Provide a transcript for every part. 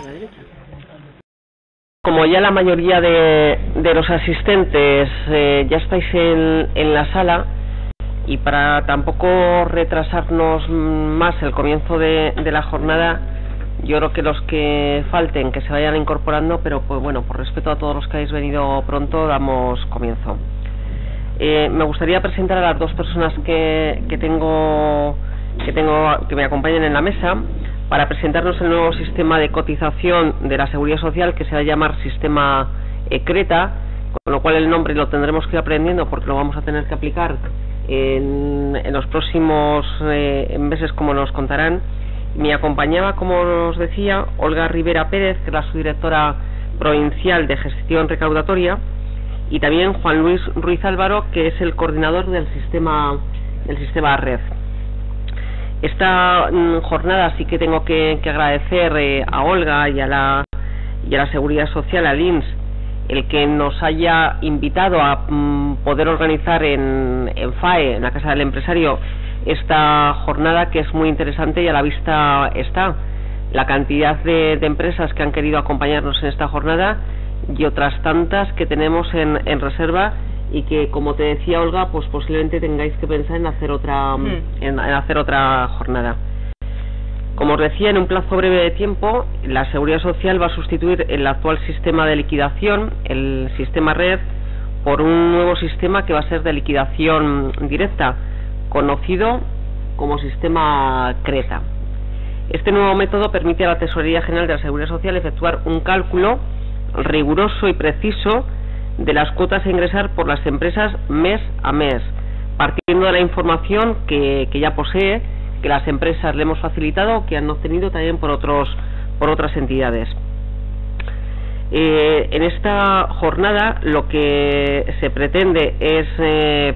la derecha. Como ya la mayoría de los asistentes ya estáis en la sala, y para tampoco retrasarnos más el comienzo de la jornada, yo creo que los que falten, que se vayan incorporando, pero pues bueno, por respeto a todos los que habéis venido pronto, damos comienzo. Me gustaría presentar a las dos personas que me acompañen en la mesa para presentarnos el nuevo sistema de cotización de la Seguridad Social, que se va a llamar Sistema CRETA, con lo cual el nombre lo tendremos que ir aprendiendo porque lo vamos a tener que aplicar en los próximos meses, como nos contarán. Me acompañaba, como os decía, Olga Rivera Pérez, que es la subdirectora provincial de gestión recaudatoria, y también Juan Luis Ruiz Álvaro, que es el coordinador del sistema RED. Esta jornada sí que tengo que agradecer a Olga y a la Seguridad Social, al INS, el que nos haya invitado a poder organizar en FAE, en la Casa del Empresario, esta jornada, que es muy interesante, y a la vista está la cantidad de empresas que han querido acompañarnos en esta jornada y otras tantas que tenemos en reserva, y que, como te decía Olga, pues posiblemente tengáis que pensar en hacer otra en hacer otra jornada. Como os decía, en un plazo breve de tiempo, la Seguridad Social va a sustituir el actual sistema de liquidación, el sistema RED, por un nuevo sistema que va a ser de liquidación directa, conocido como sistema CRETA. Este nuevo método permite a la Tesorería General de la Seguridad Social efectuar un cálculo riguroso y preciso de las cuotas a ingresar por las empresas mes a mes, partiendo de la información que ya posee, que las empresas le hemos facilitado, que han obtenido también por otras entidades. En esta jornada lo que se pretende es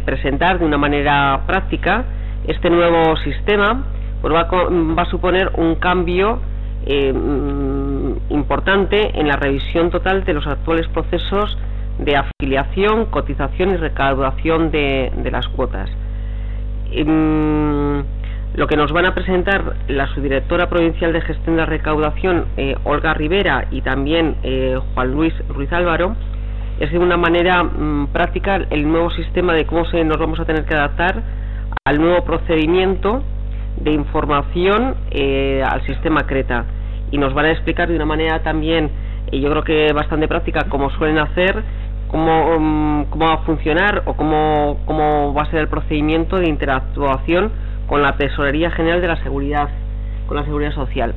presentar de una manera práctica este nuevo sistema, pues va a suponer un cambio importante en la revisión total de los actuales procesos de afiliación, cotización y recaudación de las cuotas. Lo que nos van a presentar la subdirectora provincial de gestión de la recaudación, Olga Rivera, y también Juan Luis Ruiz Álvaro, es de una manera práctica el nuevo sistema de cómo nos vamos a tener que adaptar al nuevo procedimiento de información al sistema CRETA, y nos van a explicar de una manera también, yo creo que bastante práctica, como suelen hacer, cómo va a funcionar o cómo va a ser el procedimiento de interactuación con la Tesorería General de la Seguridad, con la Seguridad Social.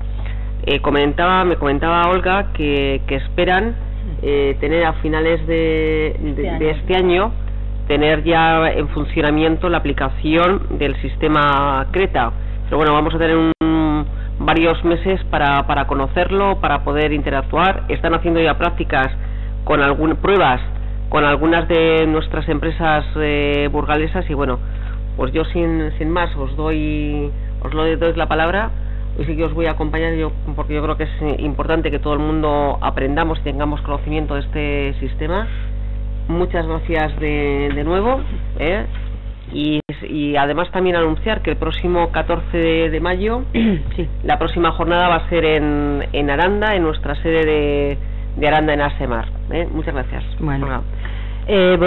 Me comentaba Olga que esperan tener a finales de este año tener ya en funcionamiento la aplicación del sistema CRETA. Pero bueno, vamos a tener varios meses para conocerlo, para poder interactuar. Están haciendo ya prácticas con pruebas con algunas de nuestras empresas burgalesas, y bueno, pues yo sin más os doy la palabra. Hoy sí que os voy a acompañar porque yo creo que es importante que todo el mundo aprendamos y tengamos conocimiento de este sistema. Muchas gracias de nuevo, y además también anunciar que el próximo 14 de mayo sí, la próxima jornada va a ser en Aranda, en nuestra sede de Aranda, en Asemar. Muchas gracias. Bueno,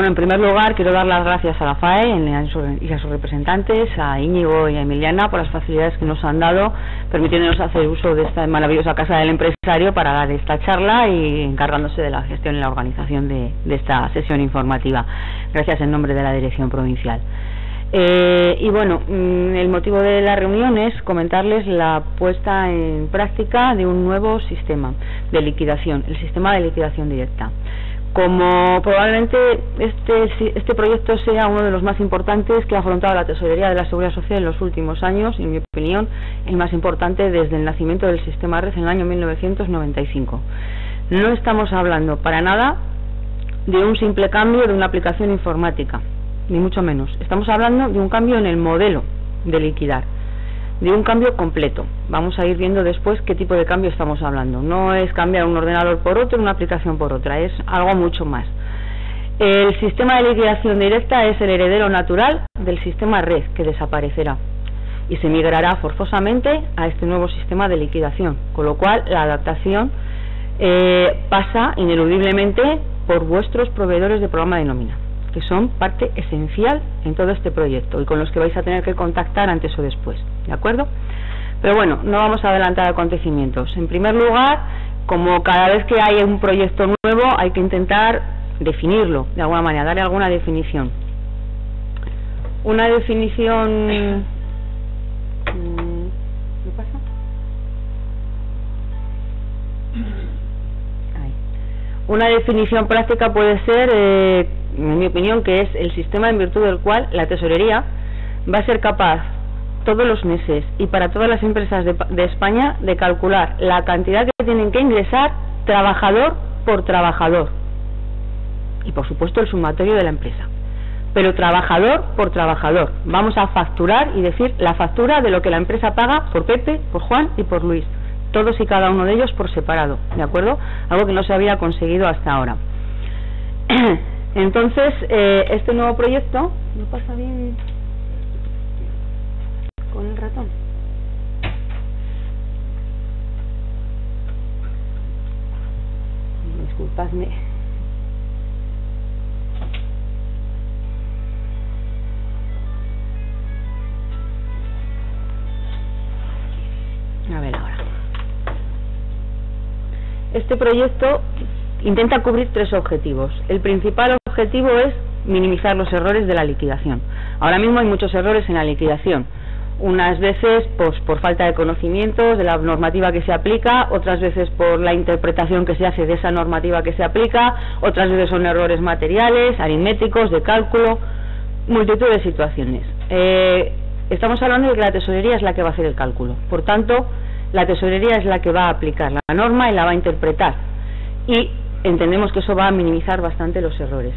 en primer lugar quiero dar las gracias a la FAE y a sus representantes, a Íñigo y a Emiliana, por las facilidades que nos han dado, permitiéndonos hacer uso de esta maravillosa Casa del Empresario para dar esta charla y encargándose de la gestión y la organización de esta sesión informativa. Gracias en nombre de la Dirección Provincial. Y bueno, el motivo de la reunión es comentarles la puesta en práctica de un nuevo sistema de liquidación, el sistema de liquidación directa. Como probablemente este proyecto sea uno de los más importantes que ha afrontado la Tesorería de la Seguridad Social en los últimos años, en mi opinión, el más importante desde el nacimiento del sistema RED en el año 1995. No estamos hablando para nada de un simple cambio de una aplicación informática, ni mucho menos. Estamos hablando de un cambio en el modelo de liquidar, de un cambio completo. Vamos a ir viendo después qué tipo de cambio estamos hablando. No es cambiar un ordenador por otro, una aplicación por otra, es algo mucho más. El sistema de liquidación directa es el heredero natural del sistema RED, que desaparecerá y se migrará forzosamente a este nuevo sistema de liquidación, con lo cual la adaptación pasa ineludiblemente por vuestros proveedores de programa de nómina, que son parte esencial en todo este proyecto y con los que vais a tener que contactar antes o después, ¿de acuerdo? Pero bueno, no vamos a adelantar acontecimientos. En primer lugar, como cada vez que hay un proyecto nuevo, hay que intentar definirlo de alguna manera, darle alguna definición. Una definición... ¿qué pasa? Ahí. Una definición práctica puede ser, en mi opinión, que es el sistema en virtud del cual la tesorería va a ser capaz todos los meses y para todas las empresas de España de calcular la cantidad que tienen que ingresar trabajador por trabajador y por supuesto el sumatorio de la empresa, pero trabajador por trabajador. Vamos a facturar y decir la factura de lo que la empresa paga por Pepe, por Juan y por Luis, todos y cada uno de ellos por separado, ¿de acuerdo? Algo que no se había conseguido hasta ahora. Entonces, este nuevo proyecto, ¿no pasa bien con el ratón? Disculpadme. A ver ahora. Este proyecto intenta cubrir tres objetivos. El principal objetivo es minimizar los errores de la liquidación. Ahora mismo hay muchos errores en la liquidación. Unas veces pues, por falta de conocimientos de la normativa que se aplica, otras veces por la interpretación que se hace de esa normativa que se aplica, otras veces son errores materiales, aritméticos, de cálculo, multitud de situaciones. Estamos hablando de que la tesorería es la que va a hacer el cálculo, por tanto la tesorería es la que va a aplicar la norma y la va a interpretar, y entendemos que eso va a minimizar bastante los errores.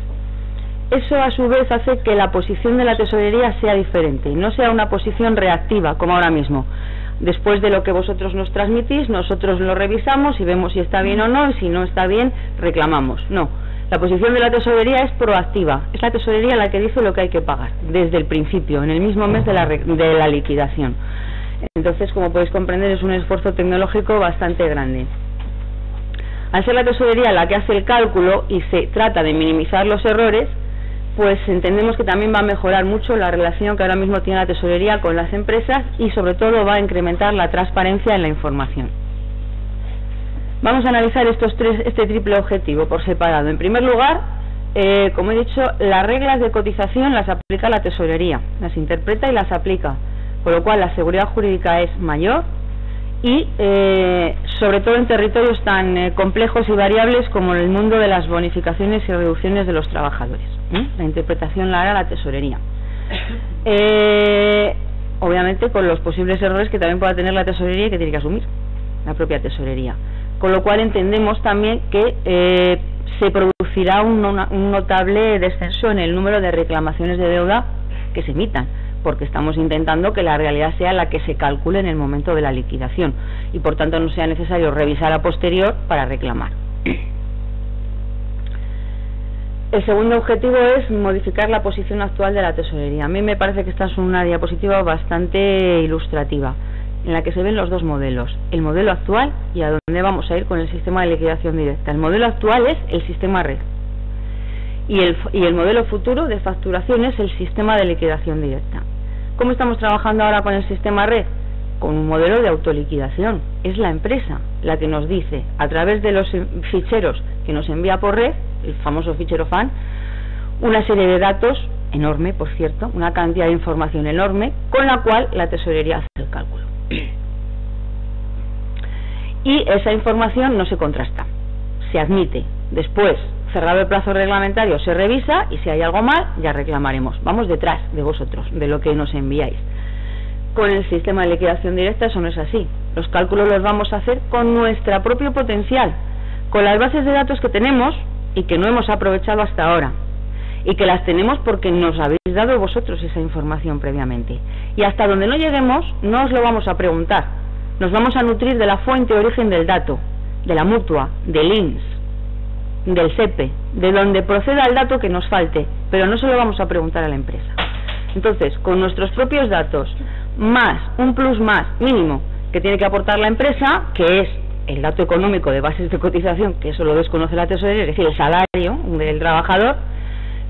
Eso a su vez hace que la posición de la tesorería sea diferente y no sea una posición reactiva como ahora mismo. Después de lo que vosotros nos transmitís, nosotros lo revisamos y vemos si está bien o no, y si no está bien reclamamos. No, la posición de la tesorería es proactiva, es la tesorería la que dice lo que hay que pagar desde el principio, en el mismo mes de la liquidación. Entonces, como podéis comprender, es un esfuerzo tecnológico bastante grande. Al ser la tesorería la que hace el cálculo y se trata de minimizar los errores, pues entendemos que también va a mejorar mucho la relación que ahora mismo tiene la tesorería con las empresas y sobre todo va a incrementar la transparencia en la información. Vamos a analizar este triple objetivo por separado. En primer lugar, como he dicho, las reglas de cotización las aplica la tesorería, las interpreta y las aplica, por lo cual la seguridad jurídica es mayor y sobre todo en territorios tan complejos y variables como el mundo de las bonificaciones y reducciones de los trabajadores. La interpretación la hará la tesorería, obviamente con los posibles errores que también pueda tener la tesorería y que tiene que asumir la propia tesorería, con lo cual entendemos también que se producirá un notable descenso en el número de reclamaciones de deuda que se emitan, porque estamos intentando que la realidad sea la que se calcule en el momento de la liquidación y por tanto no sea necesario revisar a posterior para reclamar. El segundo objetivo es modificar la posición actual de la tesorería. A mí me parece que esta es una diapositiva bastante ilustrativa, en la que se ven los dos modelos, el modelo actual y a dónde vamos a ir con el sistema de liquidación directa. El modelo actual es el sistema red y el modelo futuro de facturación es el sistema de liquidación directa. ¿Cómo estamos trabajando ahora con el sistema red? Con un modelo de autoliquidación. Es la empresa la que nos dice, a través de los ficheros que nos envía por red, el famoso fichero FAN, una serie de datos enorme, por cierto, una cantidad de información enorme, con la cual la tesorería hace el cálculo. Y esa información no se contrasta, se admite. Después, cerrado el plazo reglamentario, se revisa y si hay algo mal, ya reclamaremos. Vamos detrás de vosotros, de lo que nos enviáis. Con el sistema de liquidación directa eso no es así. Los cálculos los vamos a hacer con nuestro propio potencial, con las bases de datos que tenemos y que no hemos aprovechado hasta ahora, y que las tenemos porque nos habéis dado vosotros esa información previamente. Y hasta donde no lleguemos, no os lo vamos a preguntar. Nos vamos a nutrir de la fuente de origen del dato, de la mutua, del INS, del SEPE, de donde proceda el dato que nos falte, pero no se lo vamos a preguntar a la empresa. Entonces, con nuestros propios datos, más un plus más mínimo que tiene que aportar la empresa, que es el dato económico de bases de cotización, que eso lo desconoce la tesorería, es decir, el salario del trabajador,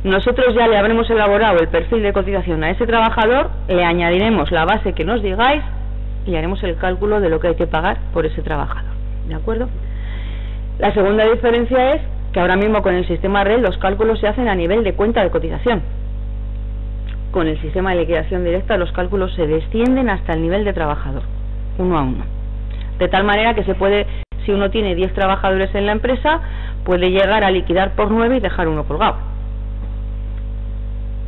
nosotros ya le habremos elaborado el perfil de cotización a ese trabajador, le añadiremos la base que nos digáis y haremos el cálculo de lo que hay que pagar por ese trabajador, ¿de acuerdo? La segunda diferencia es que ahora mismo con el sistema REL los cálculos se hacen a nivel de cuenta de cotización. Con el sistema de liquidación directa los cálculos se descienden hasta el nivel de trabajador, uno a uno. De tal manera que se puede, si uno tiene 10 trabajadores en la empresa, puede llegar a liquidar por 9 y dejar uno colgado.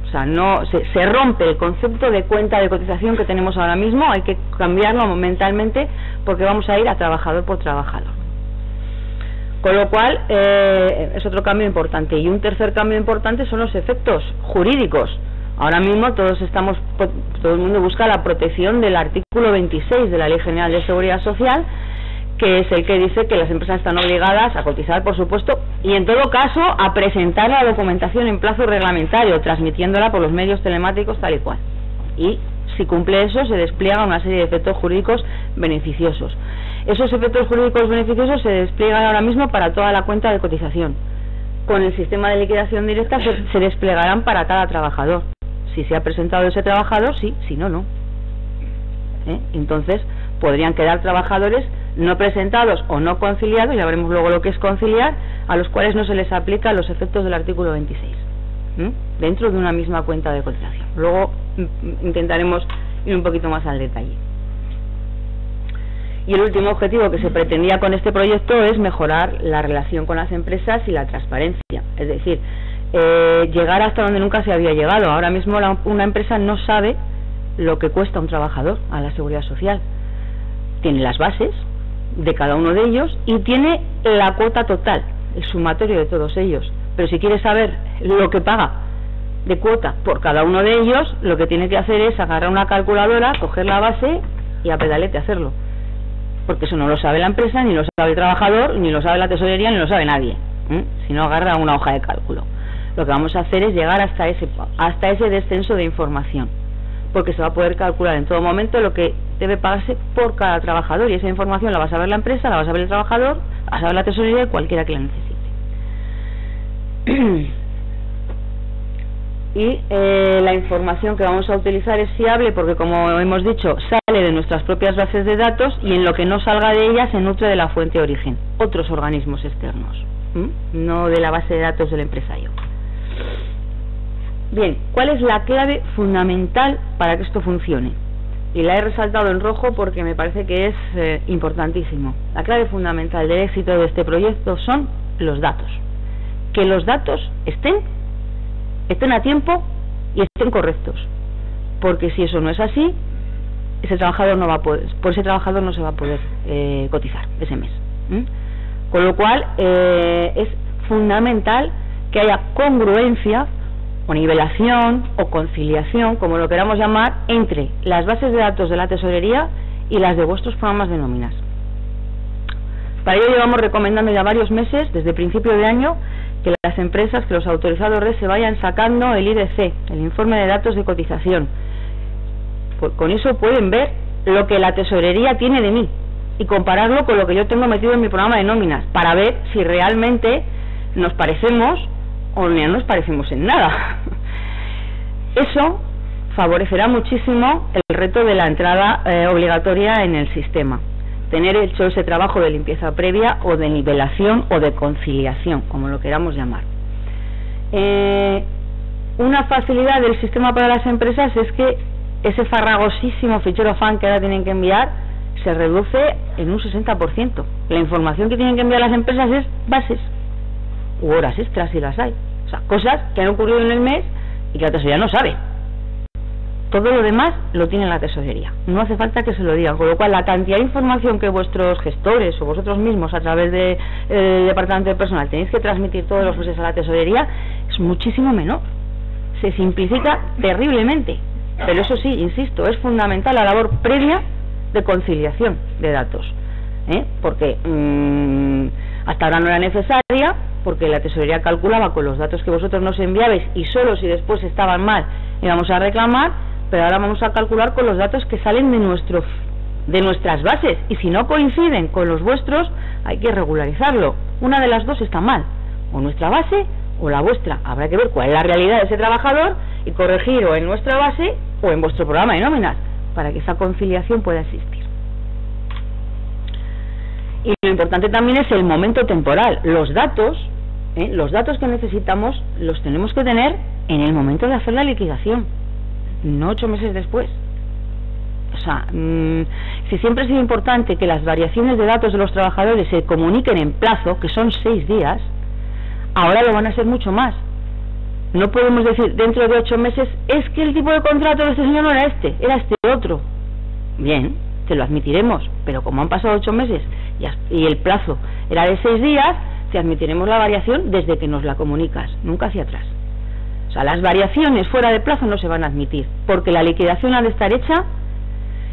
O sea, no se rompe el concepto de cuenta de cotización que tenemos ahora mismo, hay que cambiarlo mentalmente porque vamos a ir a trabajador por trabajador. Con lo cual, es otro cambio importante. Y un tercer cambio importante son los efectos jurídicos. Ahora mismo todo el mundo busca la protección del artículo 26 de la Ley General de Seguridad Social, que es el que dice que las empresas están obligadas a cotizar, por supuesto, y en todo caso a presentar la documentación en plazo reglamentario, transmitiéndola por los medios telemáticos tal y cual. Y si cumple eso, se despliega una serie de efectos jurídicos beneficiosos. Esos efectos jurídicos beneficiosos se despliegan ahora mismo para toda la cuenta de cotización. Con el sistema de liquidación directa se desplegarán para cada trabajador. Si se ha presentado ese trabajador, sí, si no, no. Entonces, podrían quedar trabajadores no presentados o no conciliados, ya veremos luego lo que es conciliar, a los cuales no se les aplican los efectos del artículo 26, dentro de una misma cuenta de cotización. Luego intentaremos ir un poquito más al detalle. Y el último objetivo que se pretendía con este proyecto es mejorar la relación con las empresas y la transparencia, es decir, llegar hasta donde nunca se había llegado. Ahora mismo una empresa no sabe lo que cuesta un trabajador a la Seguridad Social. Tiene las bases de cada uno de ellos y tiene la cuota total, el sumatorio de todos ellos. Pero si quiere saber lo que paga de cuota por cada uno de ellos, lo que tiene que hacer es agarrar una calculadora, coger la base y a pedalete hacerlo. Porque eso no lo sabe la empresa, ni lo sabe el trabajador, ni lo sabe la tesorería, ni lo sabe nadie. Si no, agarra una hoja de cálculo. Lo que vamos a hacer es llegar hasta ese descenso de información, porque se va a poder calcular en todo momento lo que debe pagarse por cada trabajador, y esa información la va a saber la empresa, la va a saber el trabajador, la va a saber la tesorería y cualquiera que la necesite. Y la información que vamos a utilizar es fiable porque, como hemos dicho, sale de nuestras propias bases de datos, y en lo que no salga de ellas se nutre de la fuente de origen, otros organismos externos, no de la base de datos del empresario. Bien, ¿cuál es la clave fundamental para que esto funcione? Y la he resaltado en rojo porque me parece que es importantísimo. La clave fundamental del éxito de este proyecto son los datos. Que los datos estén a tiempo y estén correctos. Porque si eso no es así, ese trabajador no va a poder, por ese trabajador no se va a poder cotizar ese mes. Con lo cual es fundamental que haya congruencia o nivelación o conciliación, como lo queramos llamar, entre las bases de datos de la tesorería y las de vuestros programas de nóminas. Para ello llevamos recomendando ya varios meses, desde principio de año, que las empresas, que los autorizados RES se vayan sacando el IDC, el informe de datos de cotización. Con eso pueden ver lo que la tesorería tiene de mí y compararlo con lo que yo tengo metido en mi programa de nóminas, para ver si realmente nos parecemos o no nos parecemos en nada. Eso favorecerá muchísimo el reto de la entrada obligatoria en el sistema, tener hecho ese trabajo de limpieza previa o de nivelación o de conciliación, como lo queramos llamar. Una facilidad del sistema para las empresas es que ese farragosísimo fichero FAN que ahora tienen que enviar se reduce en un 60%. La información que tienen que enviar las empresas es bases u horas extras si las hay, o sea, cosas que han ocurrido en el mes y que la tesorería no sabe. Todo lo demás lo tiene la tesorería, no hace falta que se lo digan, con lo cual la cantidad de información que vuestros gestores o vosotros mismos a través del departamento de personal tenéis que transmitir todos los meses a la tesorería es muchísimo menor, se simplifica terriblemente. Pero eso sí, insisto, es fundamental la labor previa de conciliación de datos, porque hasta ahora no era necesaria, porque la tesorería calculaba con los datos que vosotros nos enviabais y solo si después estaban mal íbamos a reclamar, pero ahora vamos a calcular con los datos que salen de nuestro de nuestras bases, y si no coinciden con los vuestros, hay que regularizarlo. Una de las dos está mal, o nuestra base o la vuestra. Habrá que ver cuál es la realidad de ese trabajador y corregir o en nuestra base o en vuestro programa de nóminas, para que esa conciliación pueda existir. Y lo importante también es el momento temporal. Los datos que necesitamos los tenemos que tener en el momento de hacer la liquidación, no 8 meses después. O sea, si siempre ha sido importante que las variaciones de datos de los trabajadores se comuniquen en plazo, que son 6 días, ahora lo van a ser mucho más. No podemos decir dentro de 8 meses, es que el tipo de contrato de este señor no era este, era este otro. Bien, te lo admitiremos, pero como han pasado 8 meses y el plazo era de 6 días, te admitiremos la variación desde que nos la comunicas, nunca hacia atrás. O sea, las variaciones fuera de plazo no se van a admitir, porque la liquidación ha de estar hecha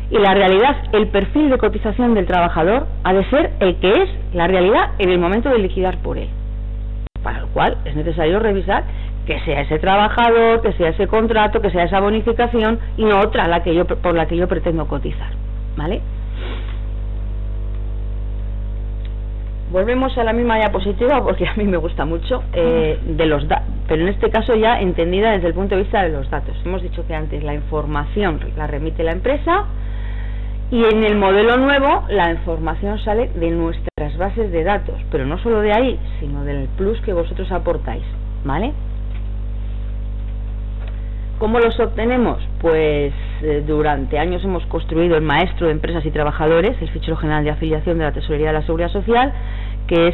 y la realidad, el perfil de cotización del trabajador ha de ser el que es la realidad en el momento de liquidar por él, para lo cual es necesario revisar que sea ese trabajador, que sea ese contrato, que sea esa bonificación y no otra por la que yo pretendo cotizar, ¿vale? Volvemos a la misma diapositiva porque a mí me gusta mucho, pero en este caso ya entendida desde el punto de vista de los datos. Hemos dicho que antes la información la remite la empresa y en el modelo nuevo la información sale de nuestras bases de datos, pero no solo de ahí, sino del plus que vosotros aportáis, ¿vale? ¿Cómo los obtenemos? Pues durante años hemos construido el maestro de empresas y trabajadores, el fichero general de afiliación de la Tesorería de la Seguridad Social, que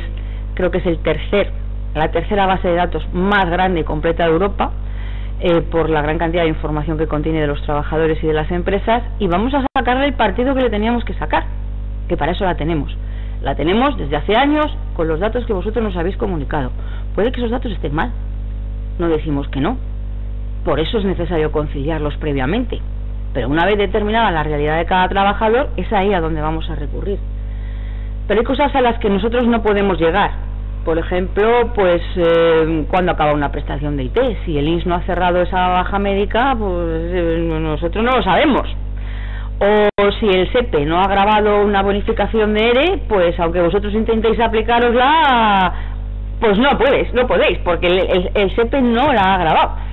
creo que es la tercera base de datos más grande y completa de Europa, por la gran cantidad de información que contiene de los trabajadores y de las empresas, y vamos a sacarle el partido que le teníamos que sacar, que para eso la tenemos. La tenemos desde hace años con los datos que vosotros nos habéis comunicado. Puede que esos datos estén mal, no decimos que no. Por eso es necesario conciliarlos previamente, pero una vez determinada la realidad de cada trabajador, es ahí a donde vamos a recurrir. Pero hay cosas a las que nosotros no podemos llegar. Por ejemplo, pues cuando acaba una prestación de IT, si el INS no ha cerrado esa baja médica, pues nosotros no lo sabemos. O si el SEPE no ha grabado una bonificación de ERE, pues aunque vosotros intentéis aplicárosla, pues no podéis, porque el SEPE no la ha grabado.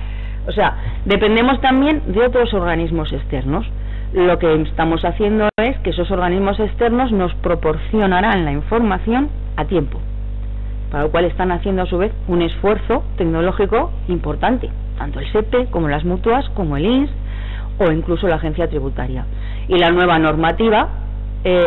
O sea, dependemos también de otros organismos externos. Lo que estamos haciendo es que esos organismos externos nos proporcionarán la información a tiempo, para lo cual están haciendo a su vez un esfuerzo tecnológico importante, tanto el SEPE como las mutuas, como el INS o incluso la agencia tributaria. Y la nueva normativa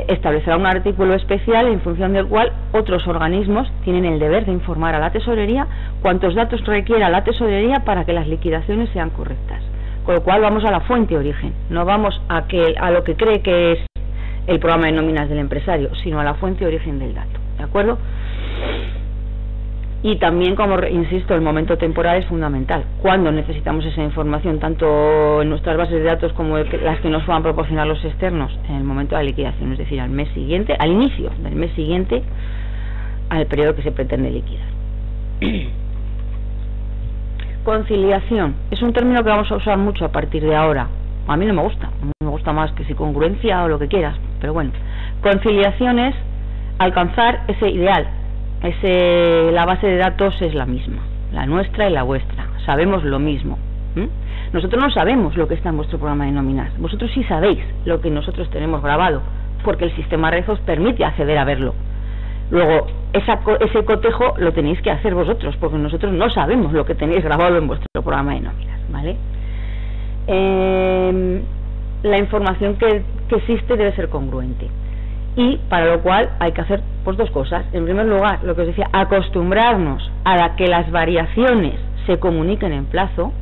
establecerá un artículo especial en función del cual otros organismos tienen el deber de informar a la tesorería cuántos datos requiera la tesorería para que las liquidaciones sean correctas. Con lo cual vamos a la fuente origen, no vamos a lo que cree que es el programa de nóminas del empresario, sino a la fuente origen del dato, ¿de acuerdo? Y también, como insisto, el momento temporal es fundamental. Cuando necesitamos esa información, tanto en nuestras bases de datos como las que nos puedan proporcionar los externos, en el momento de la liquidación, es decir, al mes siguiente, al inicio del mes siguiente al periodo que se pretende liquidar. Conciliación es un término que vamos a usar mucho a partir de ahora. A mí no me gusta, a mí me gusta más que si congruencia o lo que quieras, pero bueno, conciliación es alcanzar ese ideal. La base de datos es la misma, la nuestra y la vuestra, sabemos lo mismo. Nosotros no sabemos lo que está en vuestro programa de nóminas, vosotros sí sabéis lo que nosotros tenemos grabado, porque el sistema REF os permite acceder a verlo. Luego, ese cotejo lo tenéis que hacer vosotros, porque nosotros no sabemos lo que tenéis grabado en vuestro programa de nóminas, ¿vale? La información que existe debe ser congruente. Y para lo cual hay que hacer pues dos cosas. En primer lugar, lo que os decía, acostumbrarnos a que las variaciones se comuniquen en plazo,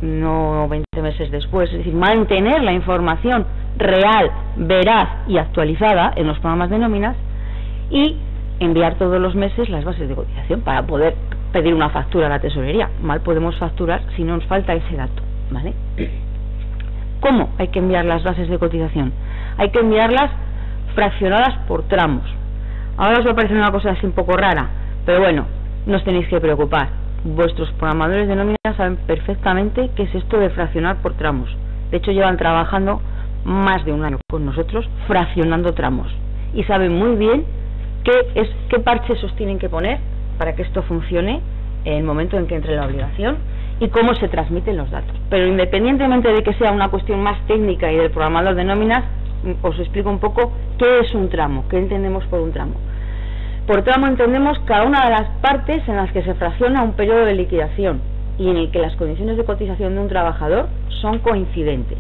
no 20 meses después, es decir, mantener la información real, veraz y actualizada en los programas de nóminas y enviar todos los meses las bases de cotización para poder pedir una factura a la tesorería. Mal podemos facturar si no nos falta ese dato, ¿vale? ¿Cómo hay que enviar las bases de cotización? Hay que enviarlas fraccionadas por tramos. Ahora os va a parecer una cosa así un poco rara, pero bueno, no os tenéis que preocupar. Vuestros programadores de nóminas saben perfectamente qué es esto de fraccionar por tramos. De hecho, llevan trabajando más de un año con nosotros fraccionando tramos y saben muy bien qué parches tienen que poner para que esto funcione en el momento en que entre la obligación y cómo se transmiten los datos. Pero independientemente de que sea una cuestión más técnica y del programador de nóminas, os explico un poco qué es un tramo, qué entendemos por un tramo. Por tramo entendemos cada una de las partes en las que se fracciona un periodo de liquidación y en el que las condiciones de cotización de un trabajador son coincidentes.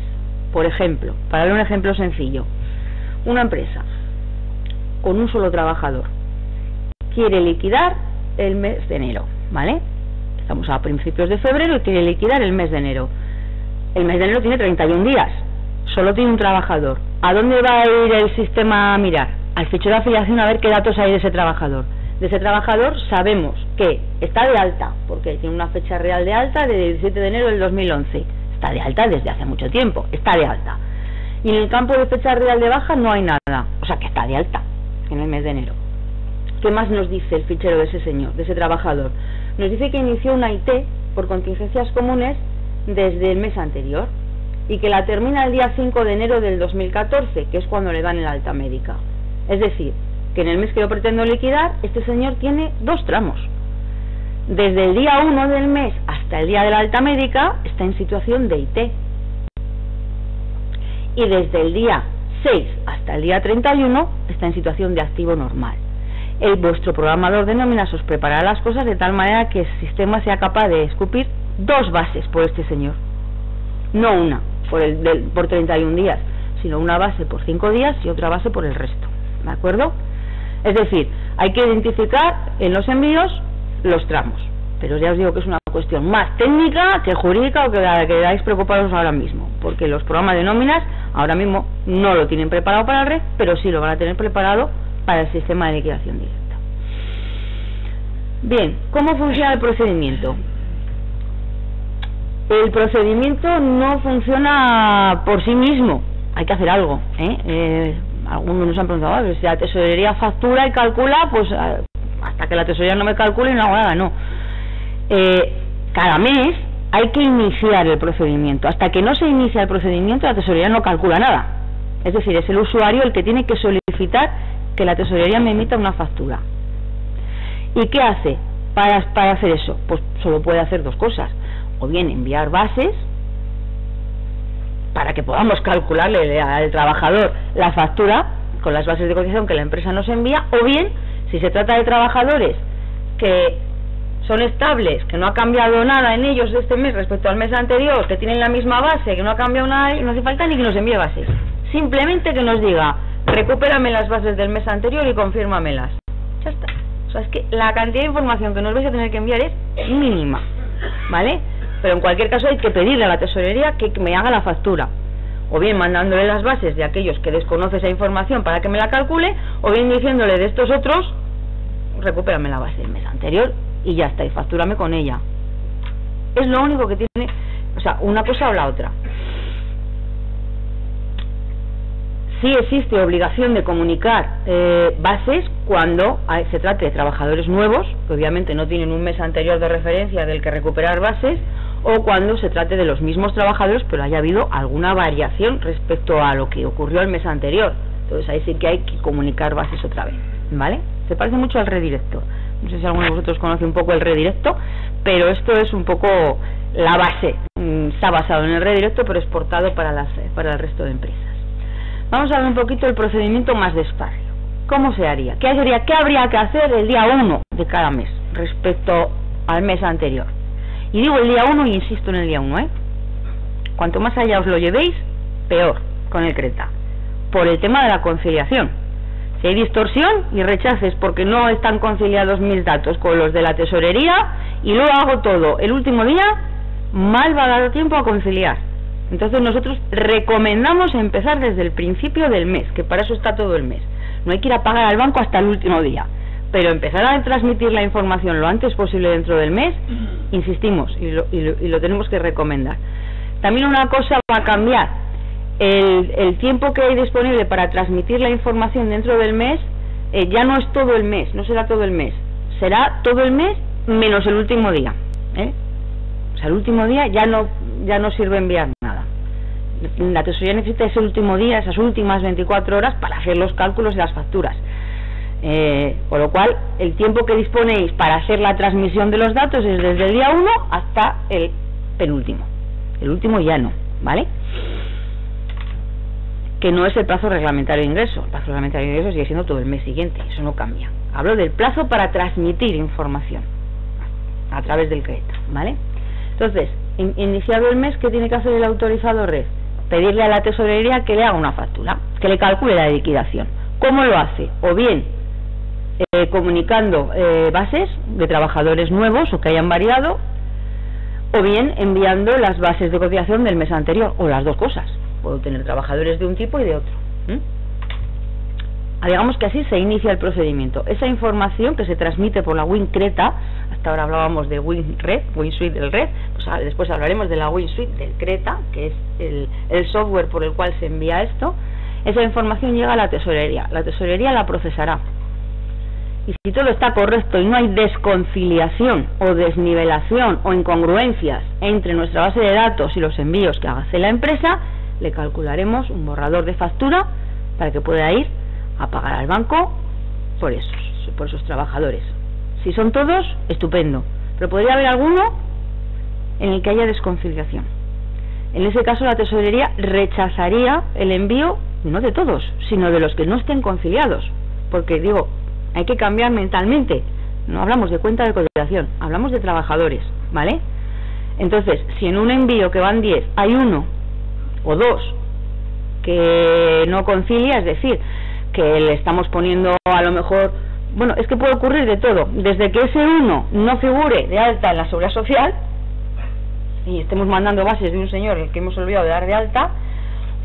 Por ejemplo, para dar un ejemplo sencillo, una empresa con un solo trabajador quiere liquidar el mes de enero, ¿vale? Estamos a principios de febrero y quiere liquidar el mes de enero. El mes de enero tiene 31 días, solo tiene un trabajador. ¿A dónde va a ir el sistema a mirar? Al fichero de afiliación a ver qué datos hay de ese trabajador. De ese trabajador sabemos que está de alta, porque tiene una fecha real de alta de 17 de enero del 2011. Está de alta desde hace mucho tiempo, está de alta. Y en el campo de fecha real de baja no hay nada, o sea que está de alta en el mes de enero. ¿Qué más nos dice el fichero de ese señor, de ese trabajador? Nos dice que inició una IT por contingencias comunes desde el mes anterior y que la termina el día 5 de enero del 2014, que es cuando le dan el alta médica. Es decir, que en el mes que yo pretendo liquidar, este señor tiene 2 tramos. Desde el día 1 del mes hasta el día de la alta médica está en situación de IT. Y desde el día 6 hasta el día 31 está en situación de activo normal. Vuestro programador de nóminas os preparará las cosas de tal manera que el sistema sea capaz de escupir 2 bases por este señor. No una por 31 días, sino una base por 5 días y otra base por el resto. ¿De acuerdo? Es decir, hay que identificar en los envíos los tramos. Pero ya os digo que es una cuestión más técnica que jurídica o que queráis preocuparos ahora mismo. Porque los programas de nóminas ahora mismo no lo tienen preparado para el REF, pero sí lo van a tener preparado para el sistema de liquidación directa. Bien, ¿cómo funciona el procedimiento? El procedimiento no funciona por sí mismo, hay que hacer algo, algunos nos han preguntado, a ver, si la tesorería factura y calcula, pues hasta que la tesorería no me calcule no hago nada, no. Cada mes hay que iniciar el procedimiento. Hasta que no se inicia el procedimiento, la tesorería no calcula nada. Es decir, es el usuario el que tiene que solicitar que la tesorería me emita una factura. ¿Y qué hace para hacer eso? Pues solo puede hacer 2 cosas. O bien enviar bases para que podamos calcularle al trabajador la factura con las bases de cotización que la empresa nos envía, o bien, si se trata de trabajadores que son estables, que no ha cambiado nada en ellos este mes respecto al mes anterior, que tienen la misma base, que no ha cambiado nada, no hace falta ni que nos envíe bases. Simplemente que nos diga, recupérame las bases del mes anterior y confírmamelas. Ya está. O sea, es que la cantidad de información que nos vais a tener que enviar es mínima, ¿vale? Pero en cualquier caso hay que pedirle a la tesorería que me haga la factura, o bien mandándole las bases de aquellos que desconoce esa información para que me la calcule, o bien diciéndole de estos otros, recupérame la base del mes anterior y ya está, y factúrame con ella. Es lo único que tiene, o sea, una cosa o la otra. Sí existe obligación de comunicar bases cuando se trate de trabajadores nuevos, que obviamente no tienen un mes anterior de referencia del que recuperar bases, o cuando se trate de los mismos trabajadores pero haya habido alguna variación respecto a lo que ocurrió el mes anterior. Entonces ahí sí que hay que comunicar bases otra vez, ¿vale? Se parece mucho al redirecto. No sé si alguno de vosotros conoce un poco el redirecto, pero esto es un poco la base. Está basado en el redirecto, pero exportado para el resto de empresas. Vamos a ver un poquito el procedimiento más despacio. ¿Cómo se haría? ¿Qué habría que hacer el día 1 de cada mes respecto al mes anterior? Y digo el día 1 y insisto en el día 1, Cuanto más allá os lo llevéis, peor con el CRETA. Por el tema de la conciliación. Si hay distorsión y rechaces porque no están conciliados mis datos con los de la tesorería y luego hago todo el último día, mal va a dar tiempo a conciliar. Entonces nosotros recomendamos empezar desde el principio del mes, que para eso está todo el mes. No hay que ir a pagar al banco hasta el último día, pero empezar a transmitir la información lo antes posible dentro del mes, insistimos, y lo tenemos que recomendar. También una cosa va a cambiar, el tiempo que hay disponible para transmitir la información dentro del mes, ya no es todo el mes, no será todo el mes, será todo el mes menos el último día, O sea, el último día ya no sirve enviar nada. La tesorería necesita ese último día, esas últimas 24 horas para hacer los cálculos de las facturas. Con lo cual, el tiempo que disponéis para hacer la transmisión de los datos es desde el día 1 hasta el penúltimo. El último ya no, ¿vale? Que no es el plazo reglamentario de ingreso. El plazo reglamentario de ingreso sigue siendo todo el mes siguiente, eso no cambia. Hablo del plazo para transmitir información a través del CRETA, ¿vale? Entonces, iniciado el mes, ¿qué tiene que hacer el autorizado red? Pedirle a la tesorería que le haga una factura, que le calcule la liquidación. ¿Cómo lo hace? O bien comunicando bases de trabajadores nuevos o que hayan variado, o bien enviando las bases de cotización del mes anterior, o las dos cosas. Puedo tener trabajadores de un tipo y de otro. Digamos que así se inicia el procedimiento. Esa información que se transmite por la WinCreta, hasta ahora hablábamos de WinRed, WinSuite del Red, pues después hablaremos de la WinSuite del Creta, que es el software por el cual se envía esto. Esa información llega a la tesorería la procesará. Y si todo está correcto y no hay desconciliación o desnivelación o incongruencias entre nuestra base de datos y los envíos que hace la empresa, le calcularemos un borrador de factura para que pueda ir a pagar al banco por esos trabajadores. Si son todos, estupendo, pero podría haber alguno en el que haya desconciliación. En ese caso la tesorería rechazaría el envío no de todos, sino de los que no estén conciliados, porque digo, hay que cambiar mentalmente. No hablamos de cuenta de cotización, hablamos de trabajadores, ¿vale? Entonces, si en un envío que van 10 hay uno o dos que no concilia, es decir, que le estamos poniendo a lo mejor, bueno, es que puede ocurrir de todo, desde que ese uno no figure de alta en la seguridad social y estemos mandando bases de un señor el que hemos olvidado de dar de alta,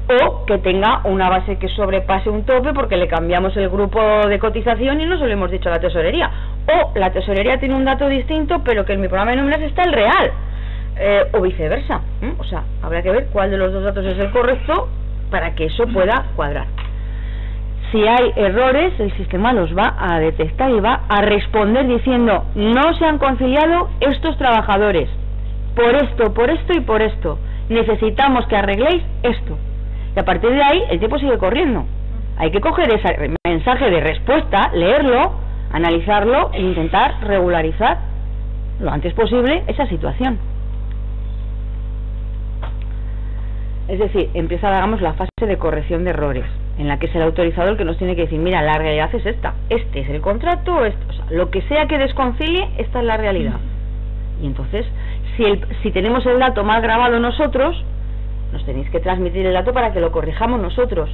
o que tenga una base que sobrepase un tope porque le cambiamos el grupo de cotización y no se lo hemos dicho a la tesorería, o la tesorería tiene un dato distinto pero que en mi programa de nóminas está el real, o viceversa. O sea, habrá que ver cuál de los dos datos es el correcto para que eso pueda cuadrar. Si hay errores, el sistema los va a detectar y va a responder diciendo: no se han conciliado estos trabajadores por esto y por esto, necesitamos que arregléis esto. Y a partir de ahí el tiempo sigue corriendo. Hay que coger ese mensaje de respuesta, leerlo, analizarlo e intentar regularizar lo antes posible esa situación. Es decir, empieza, digamos, la fase de corrección de errores, en la que es el autorizador el que nos tiene que decir: mira, la realidad es esta, este es el contrato, o sea, lo que sea que desconcilie, esta es la realidad. Y entonces, si tenemos el dato mal grabado nosotros, nos tenéis que transmitir el dato para que lo corrijamos nosotros.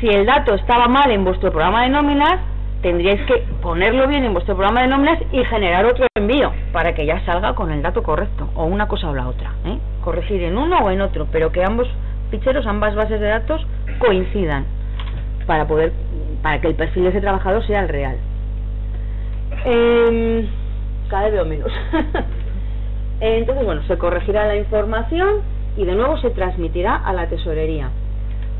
Si el dato estaba mal en vuestro programa de nóminas, tendríais que ponerlo bien en vuestro programa de nóminas y generar otro envío para que ya salga con el dato correcto, o una cosa o la otra, corregir en uno o en otro, pero que ambos ficheros, ambas bases de datos coincidan para que el perfil de ese trabajador sea el real. Cada vez veo menos. Entonces, bueno, se corregirá la información y de nuevo se transmitirá a la tesorería.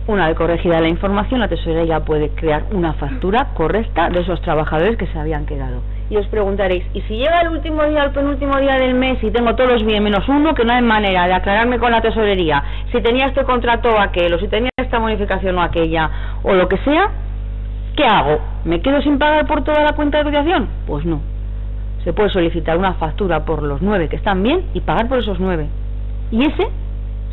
Una vez corregida la información, la tesorería ya puede crear una factura correcta de esos trabajadores que se habían quedado. Y os preguntaréis: ¿y si llega el último día, el penúltimo día del mes y tengo todos bien menos uno, que no hay manera de aclararme con la tesorería si tenía este contrato o aquel, o si tenía esta bonificación o aquella, o lo que sea? ¿Qué hago? ¿Me quedo sin pagar por toda la cuenta de cotización? Pues no. Se puede solicitar una factura por los 9 que están bien y pagar por esos 9. Y ese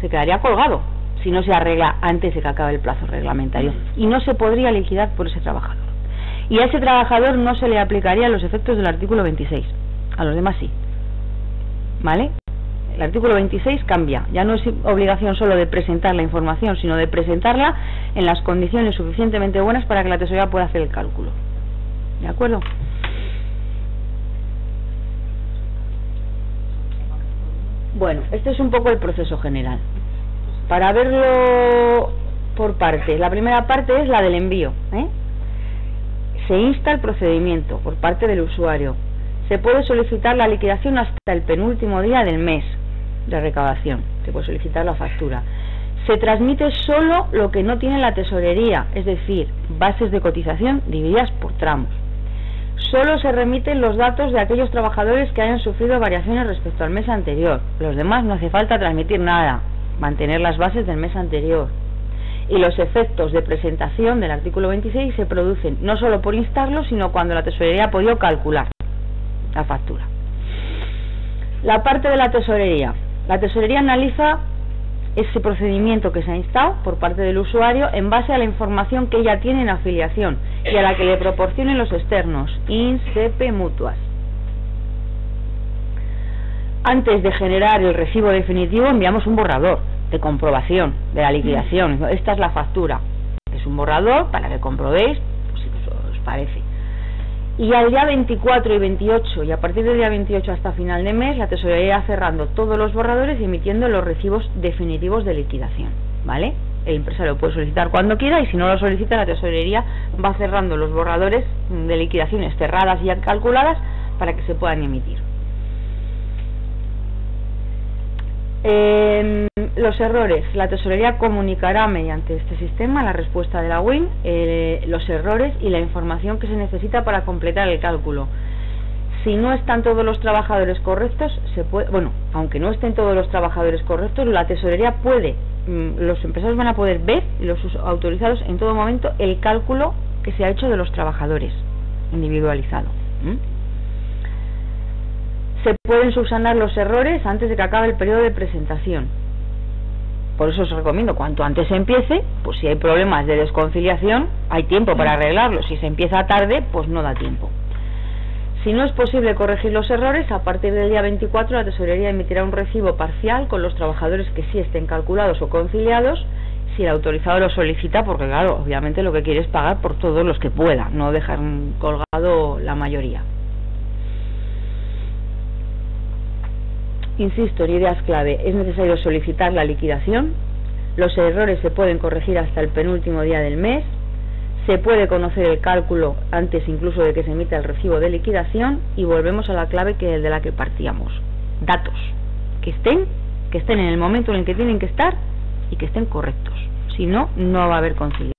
se quedaría colgado si no se arregla antes de que acabe el plazo reglamentario, y no se podría liquidar por ese trabajador. Y a ese trabajador no se le aplicarían los efectos del artículo 26, a los demás sí, ¿vale? El artículo 26 cambia, ya no es obligación solo de presentar la información, sino de presentarla en las condiciones suficientemente buenas para que la tesorería pueda hacer el cálculo, ¿de acuerdo? Bueno, este es un poco el proceso general. Para verlo por partes, la primera parte es la del envío, Se insta el procedimiento por parte del usuario. Se puede solicitar la liquidación hasta el penúltimo día del mes de recaudación. Se puede solicitar la factura. Se transmite solo lo que no tiene la tesorería, es decir, bases de cotización divididas por tramos. Solo se remiten los datos de aquellos trabajadores que hayan sufrido variaciones respecto al mes anterior. Los demás no hace falta transmitir nada. mantener las bases del mes anterior. Y los efectos de presentación del artículo 26 se producen no solo por instarlo, sino cuando la tesorería ha podido calcular la factura. La parte de la tesorería. La tesorería analiza ese procedimiento que se ha instado por parte del usuario en base a la información que ella tiene en afiliación y a la que le proporcionen los externos, INS, SEPE, mutuas. Antes de generar el recibo definitivo enviamos un borrador de comprobación de la liquidación. Esta es la factura. Es un borrador para que comprobéis pues, si os parece. Y al día 24 y 28, y a partir del día 28 hasta final de mes, la tesorería irá cerrando todos los borradores y emitiendo los recibos definitivos de liquidación, ¿vale? El empresario puede solicitar cuando quiera, y si no lo solicita, la tesorería va cerrando los borradores de liquidaciones cerradas y ya calculadas para que se puedan emitir. Los errores. La tesorería comunicará mediante este sistema la respuesta de la WIN, los errores y la información que se necesita para completar el cálculo. Si no están todos los trabajadores correctos, aunque no estén todos los trabajadores correctos, la tesorería puede, los empresarios van a poder ver, los autorizados en todo momento, el cálculo que se ha hecho de los trabajadores individualizado. Se pueden subsanar los errores antes de que acabe el periodo de presentación. Por eso os recomiendo, cuanto antes se empiece, pues si hay problemas de desconciliación, hay tiempo para arreglarlos. Si se empieza tarde, pues no da tiempo. Si no es posible corregir los errores, a partir del día 24 la tesorería emitirá un recibo parcial con los trabajadores que sí estén calculados o conciliados, si el autorizado lo solicita, porque claro, obviamente lo que quiere es pagar por todos los que pueda, no dejar colgado la mayoría. Insisto en ideas clave, es necesario solicitar la liquidación, los errores se pueden corregir hasta el penúltimo día del mes, se puede conocer el cálculo antes incluso de que se emita el recibo de liquidación, y volvemos a la clave de la que partíamos: datos que estén en el momento en el que tienen que estar y que estén correctos, si no, no va a haber conciliación.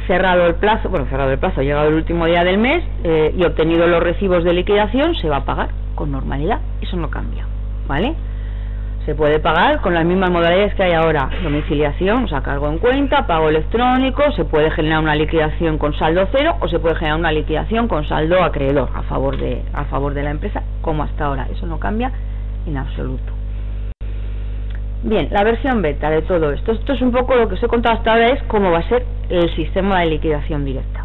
Cerrado el plazo, ha llegado el último día del mes y obtenido los recibos de liquidación, se va a pagar con normalidad, eso no cambia, ¿vale? Se puede pagar con las mismas modalidades que hay ahora: domiciliación, o sea, cargo en cuenta, pago electrónico, se puede generar una liquidación con saldo cero o se puede generar una liquidación con saldo acreedor a favor de la empresa, como hasta ahora, eso no cambia en absoluto. Bien, la versión beta de todo esto. Esto es un poco lo que os he contado hasta ahora, es cómo va a ser el sistema de liquidación directa.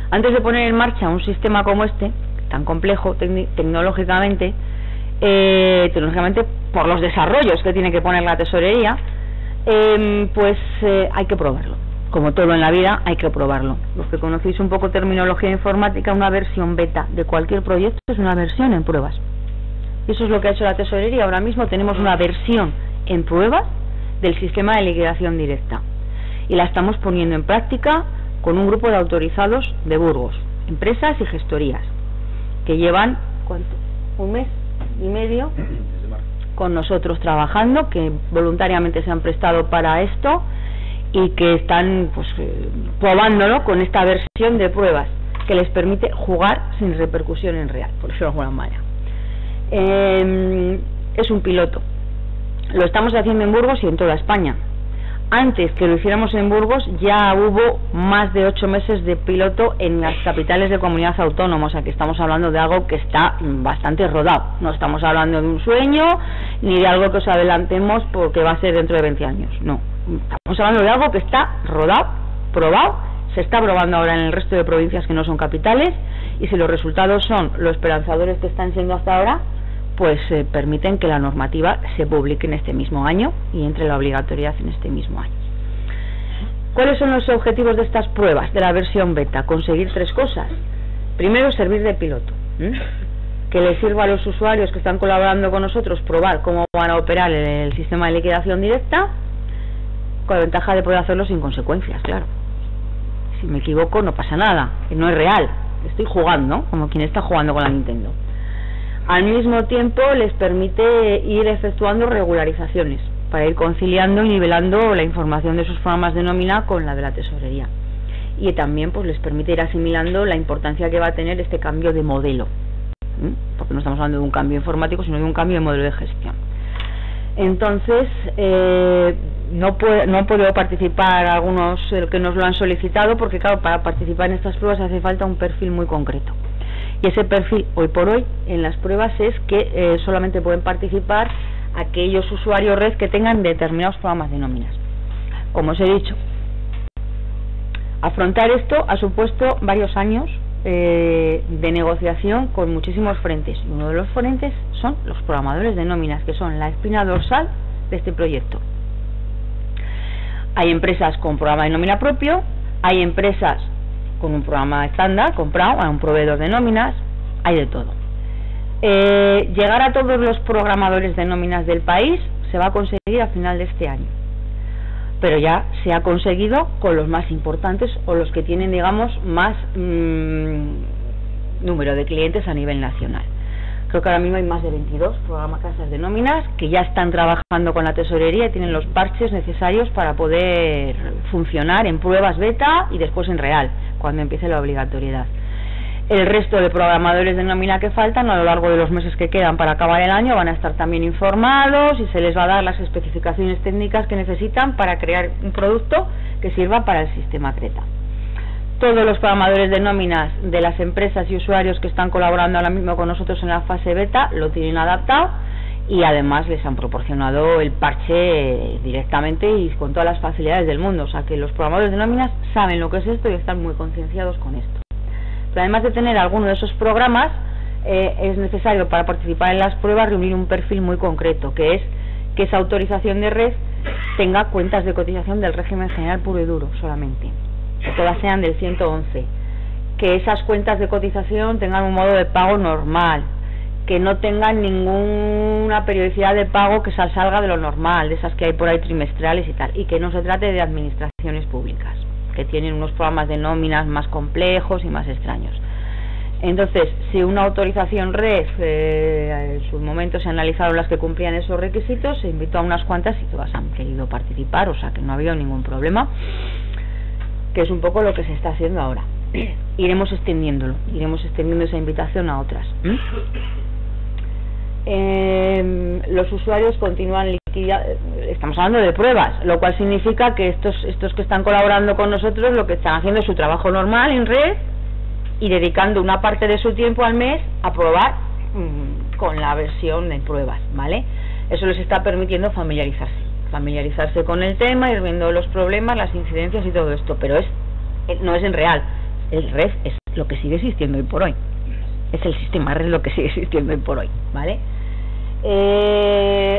Antes de poner en marcha un sistema como este, tan complejo tecnológicamente por los desarrollos que tiene que poner la tesorería, hay que probarlo. Como todo en la vida, hay que probarlo. Los que conocéis un poco terminología informática, una versión beta de cualquier proyecto es una versión en pruebas. Y eso es lo que ha hecho la tesorería. Ahora mismo tenemos una versión en pruebas del sistema de liquidación directa y la estamos poniendo en práctica con un grupo de autorizados de Burgos, empresas y gestorías, que llevan un mes y medio con nosotros trabajando, que voluntariamente se han prestado para esto y que están probándolo con esta versión de pruebas que les permite jugar sin repercusión en real, por decirlo de alguna manera. Es un piloto, lo estamos haciendo en Burgos y en toda España. Antes que lo hiciéramos en Burgos ya hubo más de 8 meses de piloto en las capitales de comunidad autónoma, o sea que estamos hablando de algo que está bastante rodado. No estamos hablando de un sueño ni de algo que os adelantemos porque va a ser dentro de 20 años, no. Estamos hablando de algo que está rodado, probado, se está probando ahora en el resto de provincias que no son capitales, y si los resultados son los esperanzadores que están siendo hasta ahora, pues permiten que la normativa se publique en este mismo año y entre la obligatoriedad en este mismo año. ¿Cuáles son los objetivos de estas pruebas de la versión beta? Conseguir 3 cosas. Primero, servir de piloto, que les sirva a los usuarios que están colaborando con nosotros probar cómo van a operar el sistema de liquidación directa, con la ventaja de poder hacerlo sin consecuencias, claro. Si me equivoco no pasa nada, no es real, estoy jugando, como quien está jugando con la Nintendo. Al mismo tiempo les permite ir efectuando regularizaciones para ir conciliando y nivelando la información de sus programas de nómina con la de la tesorería, y también pues les permite ir asimilando la importancia que va a tener este cambio de modelo, porque no estamos hablando de un cambio informático sino de un cambio de modelo de gestión. Entonces, no han podido participar algunos que nos lo han solicitado, porque claro, para participar en estas pruebas hace falta un perfil muy concreto. Y ese perfil, hoy por hoy, en las pruebas es que solamente pueden participar aquellos usuarios red que tengan determinados programas de nóminas. Como os he dicho, afrontar esto ha supuesto varios años de negociación con muchísimos frentes. Uno de los frentes son los programadores de nóminas, que son la espina dorsal de este proyecto. Hay empresas con programa de nómina propio, hay empresas con un programa estándar comprado a un proveedor de nóminas, hay de todo. Llegar a todos los programadores de nóminas del país se va a conseguir a final de este año, pero ya se ha conseguido con los más importantes o los que tienen, digamos, más número de clientes a nivel nacional. Creo que ahora mismo hay más de 22 casas de nóminas que ya están trabajando con la tesorería y tienen los parches necesarios para poder funcionar en pruebas beta y después en real, cuando empiece la obligatoriedad. El resto de programadores de nómina que faltan a lo largo de los meses que quedan para acabar el año van a estar también informados y se les va a dar las especificaciones técnicas que necesitan para crear un producto que sirva para el sistema CRETA. Todos los programadores de nóminas de las empresas y usuarios que están colaborando ahora mismo con nosotros en la fase beta lo tienen adaptado y además les han proporcionado el parche directamente y con todas las facilidades del mundo. O sea que los programadores de nóminas saben lo que es esto y están muy concienciados con esto. Pero además de tener alguno de esos programas, es necesario para participar en las pruebas reunir un perfil muy concreto, que es que esa autorización de red tenga cuentas de cotización del régimen general puro y duro solamente, que todas sean del 111, que esas cuentas de cotización tengan un modo de pago normal, que no tengan ninguna periodicidad de pago que salga de lo normal, de esas que hay por ahí trimestrales y tal, y que no se trate de administraciones públicas, que tienen unos programas de nóminas más complejos y más extraños. Entonces, si una autorización red, en su momento se analizaron las que cumplían esos requisitos, se invitó a unas cuantas y todas han querido participar, o sea que no ha habido ningún problema, que es un poco lo que se está haciendo ahora. Iremos extendiendo esa invitación a otras. Los usuarios continúan liquidando, estamos hablando de pruebas, lo cual significa que estos que están colaborando con nosotros lo que están haciendo es su trabajo normal en red y dedicando una parte de su tiempo al mes a probar con la versión de pruebas, ¿vale? Eso les está permitiendo familiarizarse con el tema, ir viendo los problemas, las incidencias y todo esto, pero no es en real. El red es lo que sigue existiendo hoy por hoy, es el sistema red lo que sigue existiendo hoy por hoy, ¿vale?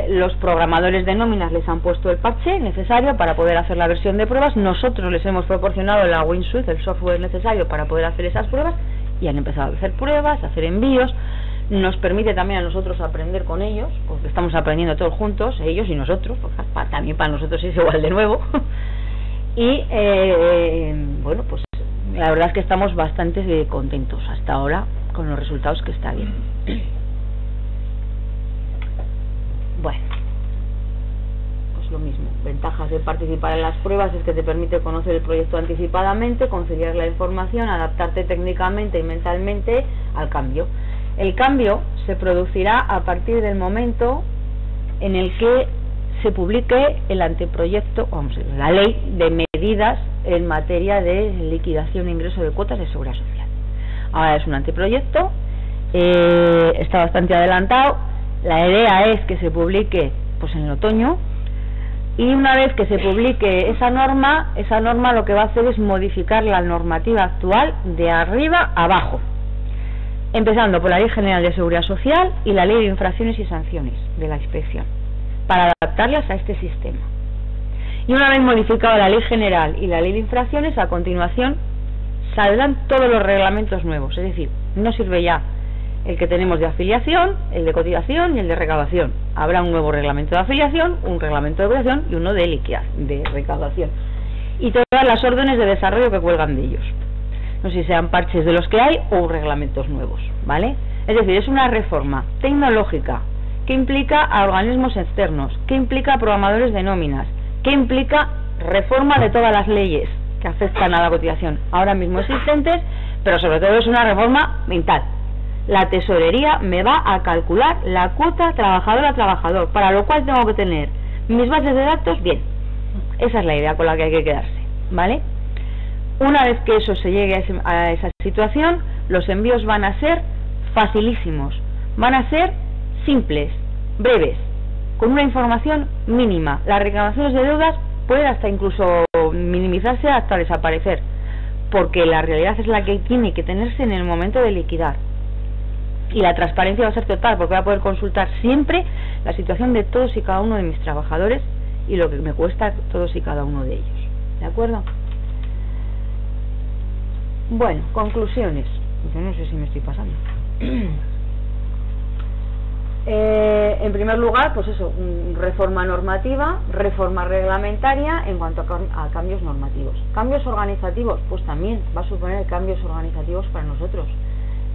Los programadores de nóminas les han puesto el parche necesario para poder hacer la versión de pruebas. Nosotros les hemos proporcionado la WinSuite, el software necesario para poder hacer esas pruebas, y han empezado a hacer pruebas, a hacer envíos. Nos permite también a nosotros aprender con ellos, porque estamos aprendiendo todos juntos, ellos y nosotros, porque también para nosotros es igual de nuevo. Y bueno, pues la verdad es que estamos bastante contentos hasta ahora con los resultados que está bien. Bueno, pues lo mismo. Ventajas de participar en las pruebas es que te permite conocer el proyecto anticipadamente, conciliar la información, adaptarte técnicamente y mentalmente al cambio. El cambio se producirá a partir del momento en el que se publique el anteproyecto, la ley de medidas en materia de liquidación e ingreso de cuotas de seguridad social. Ahora es un anteproyecto, está bastante adelantado. La idea es que se publique pues en el otoño, y una vez que se publique esa norma lo que va a hacer es modificar la normativa actual de arriba a abajo, empezando por la Ley General de Seguridad Social y la Ley de Infracciones y Sanciones de la Inspección, para adaptarlas a este sistema. Y una vez modificada la Ley General y la Ley de Infracciones, a continuación saldrán todos los reglamentos nuevos, es decir, no sirve ya el que tenemos de afiliación, el de cotización y el de recaudación. Habrá un nuevo reglamento de afiliación, un reglamento de cotización y uno de recaudación. Y todas las órdenes de desarrollo que cuelgan de ellos. No sé si sean parches de los que hay o reglamentos nuevos, ¿vale? Es decir, es una reforma tecnológica que implica a organismos externos, que implica a programadores de nóminas, que implica reforma de todas las leyes que afectan a la cotización ahora mismo existentes, pero sobre todo es una reforma mental. la tesorería me va a calcular la cuota trabajador-trabajador, para lo cual tengo que tener mis bases de datos bien. Esa es la idea con la que hay que quedarse, ¿vale? Una vez que eso se llegue a esa situación, los envíos van a ser facilísimos, van a ser simples, breves, con una información mínima. Las reclamaciones de deudas pueden hasta incluso minimizarse hasta desaparecer, porque la realidad es la que tiene que tenerse en el momento de liquidar. Y la transparencia va a ser total, porque voy a poder consultar siempre la situación de todos y cada uno de mis trabajadores y lo que me cuesta todos y cada uno de ellos. ¿De acuerdo? Bueno, conclusiones. Yo no sé si me estoy pasando. En primer lugar, pues eso, reforma normativa, reforma reglamentaria en cuanto a cambios normativos. Cambios organizativos, pues también va a suponer cambios organizativos para nosotros,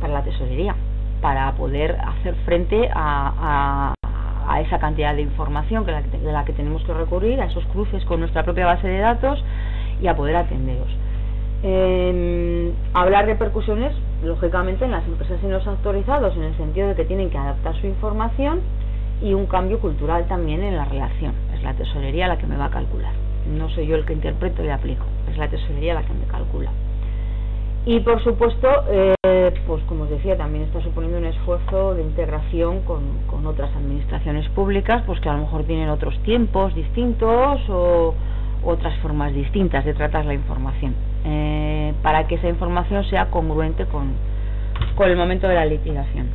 para la tesorería, para poder hacer frente a esa cantidad de información de la que tenemos que recurrir, a esos cruces con nuestra propia base de datos y a poder atenderos. Hablar de repercusiones, lógicamente, en las empresas y en los autorizados, en el sentido de que tienen que adaptar su información, y un cambio cultural también en la relación. Es la tesorería la que me va a calcular, no soy yo el que interpreto y aplico, es la tesorería la que me calcula. Y por supuesto, pues como os decía, también está suponiendo un esfuerzo de integración con otras administraciones públicas, pues que a lo mejor tienen otros tiempos distintos o otras formas distintas de tratar la información, para que esa información sea congruente con el momento de la liquidación.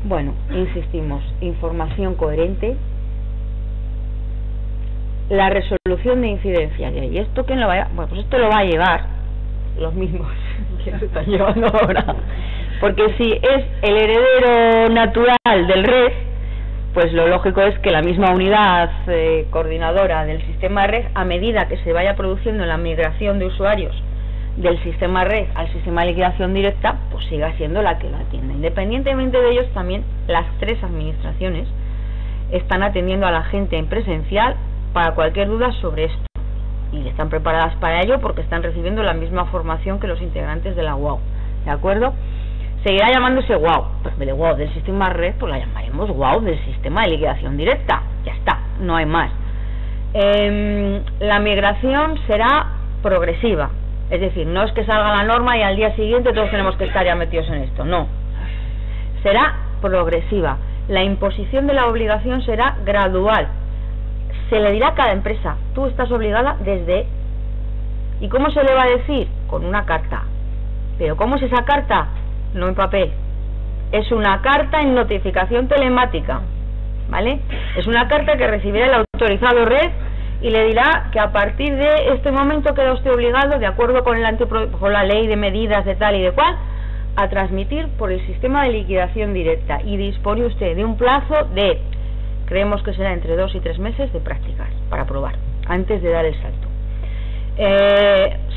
Bueno, insistimos, información coherente, la resolución de incidencias. ¿Y esto quién lo va a llevar? Bueno, pues esto lo va a llevar los mismos que se están llevando ahora, porque si es el heredero natural del REF, pues lo lógico es que la misma unidad coordinadora del sistema REF, a medida que se vaya produciendo la migración de usuarios del sistema REF al sistema de liquidación directa, pues siga siendo la que lo atienda. Independientemente de ellos, también las tres administraciones están atendiendo a la gente en presencial para cualquier duda sobre esto, y están preparadas para ello porque están recibiendo la misma formación que los integrantes de la UAU, ¿de acuerdo? Seguirá llamándose UAU, pues en vez de UAU del sistema REF, pues la llamaremos UAU del sistema de liquidación directa, ya está, no hay más. La migración será progresiva, es decir, no es que salga la norma y al día siguiente todos tenemos que estar ya metidos en esto, no, será progresiva. La imposición de la obligación será gradual. Se le dirá a cada empresa, tú estás obligada desde... ¿Y cómo se le va a decir? Con una carta. ¿Pero cómo es esa carta? No en papel. Es una carta en notificación telemática, ¿vale? Es una carta que recibirá el autorizado REF y le dirá que a partir de este momento queda usted obligado, de acuerdo con la ley de medidas de tal y de cual, a transmitir por el sistema de liquidación directa, y dispone usted de un plazo de... creemos que será entre 2 y 3 meses de practicar, para probar, antes de dar el salto.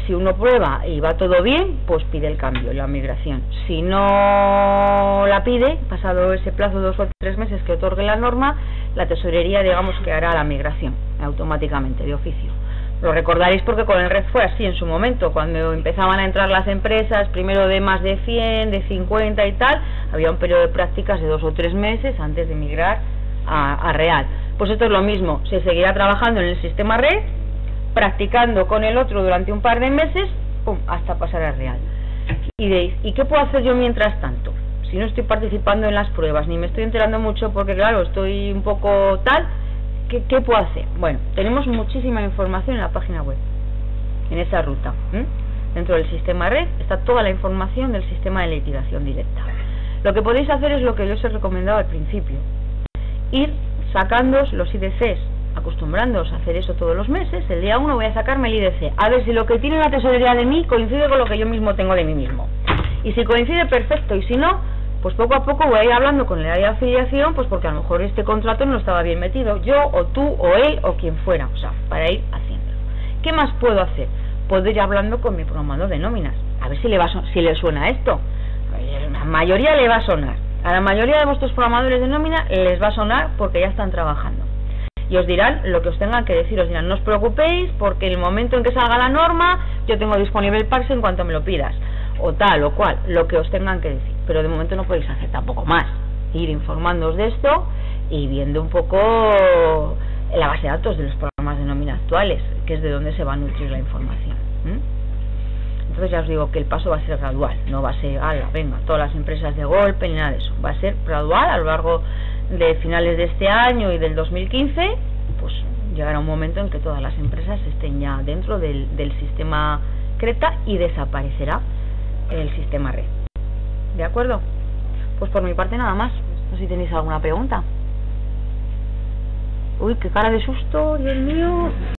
Si uno prueba y va todo bien, pues pide el cambio, la migración. Si no la pide, pasado ese plazo de 2 o 3 meses que otorgue la norma, la tesorería, digamos, que hará la migración automáticamente, de oficio. Lo recordaréis porque con el REF fue así en su momento, cuando empezaban a entrar las empresas, primero de más de 100, de 50 y tal, había un periodo de prácticas de 2 o 3 meses antes de migrar a real. Pues esto es lo mismo, se seguirá trabajando en el sistema REF, practicando con el otro durante un par de meses, pum, hasta pasar a real. Y diréis, ¿y qué puedo hacer yo mientras tanto? Si no estoy participando en las pruebas, ni me estoy enterando mucho porque claro, estoy un poco tal, ¿qué puedo hacer? Bueno, tenemos muchísima información en la página web, en esa ruta. Dentro del sistema REF está toda la información del sistema de liquidación directa. Lo que podéis hacer es lo que yo os he recomendado al principio: ir sacándoos los IDCs, acostumbrándoos a hacer eso todos los meses. El día 1 voy a sacarme el IDC, a ver si lo que tiene la tesorería de mí coincide con lo que yo mismo tengo de mí mismo, y si coincide, perfecto, y si no, pues poco a poco voy a ir hablando con el área de afiliación, pues porque a lo mejor este contrato no estaba bien metido, yo o tú o él o quien fuera, o sea, para ir haciéndolo. ¿Qué más puedo hacer? Puedo ir hablando con mi programador de nóminas, a ver si le suena esto. A la mayoría le va a sonar. A la mayoría de vuestros programadores de nómina les va a sonar porque ya están trabajando. Y os dirán lo que os tengan que decir. Os dirán, no os preocupéis porque en el momento en que salga la norma yo tengo disponible el parse en cuanto me lo pidas. o tal o cual, lo que os tengan que decir, pero de momento no podéis hacer tampoco más, ir informándoos de esto y viendo un poco la base de datos de los programas de nómina actuales, que es de donde se va a nutrir la información. Entonces ya os digo que el paso va a ser gradual, no va a ser, venga, todas las empresas de golpe ni nada de eso, va a ser gradual a lo largo de finales de este año y del 2015, pues llegará un momento en que todas las empresas estén ya dentro del sistema CRETA y desaparecerá el sistema red. ¿De acuerdo? Pues por mi parte nada más. No sé si tenéis alguna pregunta. Uy, qué cara de susto, Dios mío.